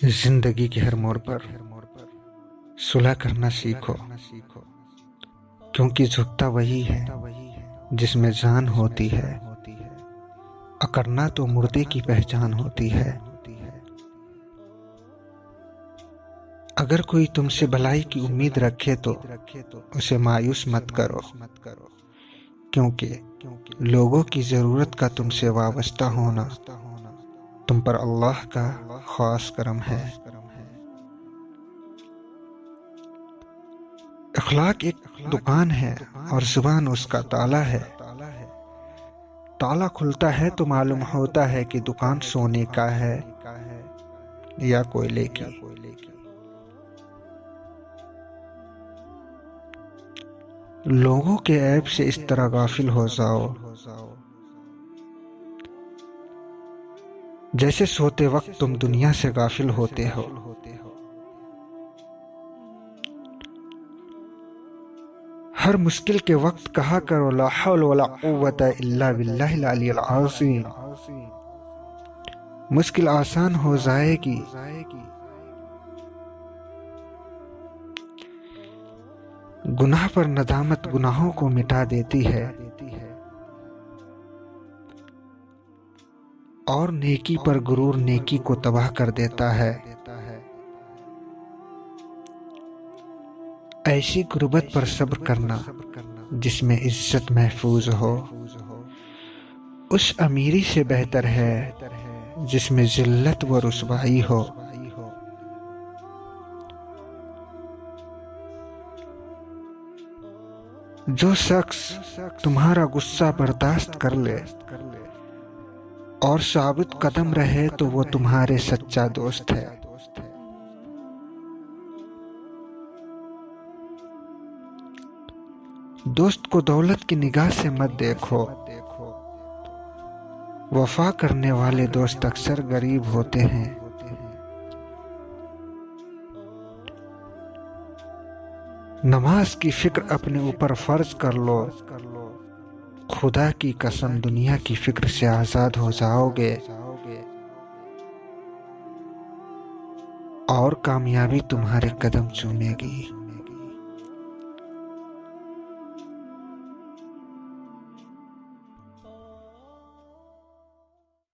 जिंदगी के हर मोड़ पर सुलह करना सीखो, क्योंकि झुकता वही है जिसमें जान होती है। अकड़ना तो मुर्दे की पहचान होती है। अगर कोई तुमसे भलाई की उम्मीद रखे तो उसे मायूस मत करो, क्योंकि लोगों की जरूरत का तुमसे वाबस्ता होना तुम पर अल्लाह का खास करम है। अखलाक एक दुकान है और जुबान उसका ताला है। ताला खुलता है तो मालूम होता है कि दुकान सोने का है या कोयले की। लोगों के ऐब से इस तरह गाफिल हो जाओ जैसे सोते वक्त तुम दुनिया से गाफिल होते हो। हर मुश्किल के वक्त कहा करो ला हौल वला कुव्वत इल्ला बिल्लाहिल अलिय्यिल अज़ीम। मुश्किल आसान हो जाएगी। गुनाह पर नदामत गुनाहों को मिटा देती है और नेकी पर गुरूर नेकी को तबाह कर देता है। ऐसी गुर्बत पर सब्र करना जिसमें इज्जत महफूज हो, उस अमीरी से बेहतर है जिसमें जिल्लत व रुसवाई हो। जो शख्स तुम्हारा गुस्सा बर्दाश्त कर ले और साबित कदम रहे तो वो तुम्हारे सच्चा दोस्त है। दोस्त को दौलत की निगाह से मत देखो। वफा करने वाले दोस्त अक्सर गरीब होते हैं। नमाज की फिक्र अपने ऊपर फर्ज कर लो। खुदा की कसम दुनिया की फिक्र से आजाद हो जाओगे और कामयाबी तुम्हारे कदम चूमेगी।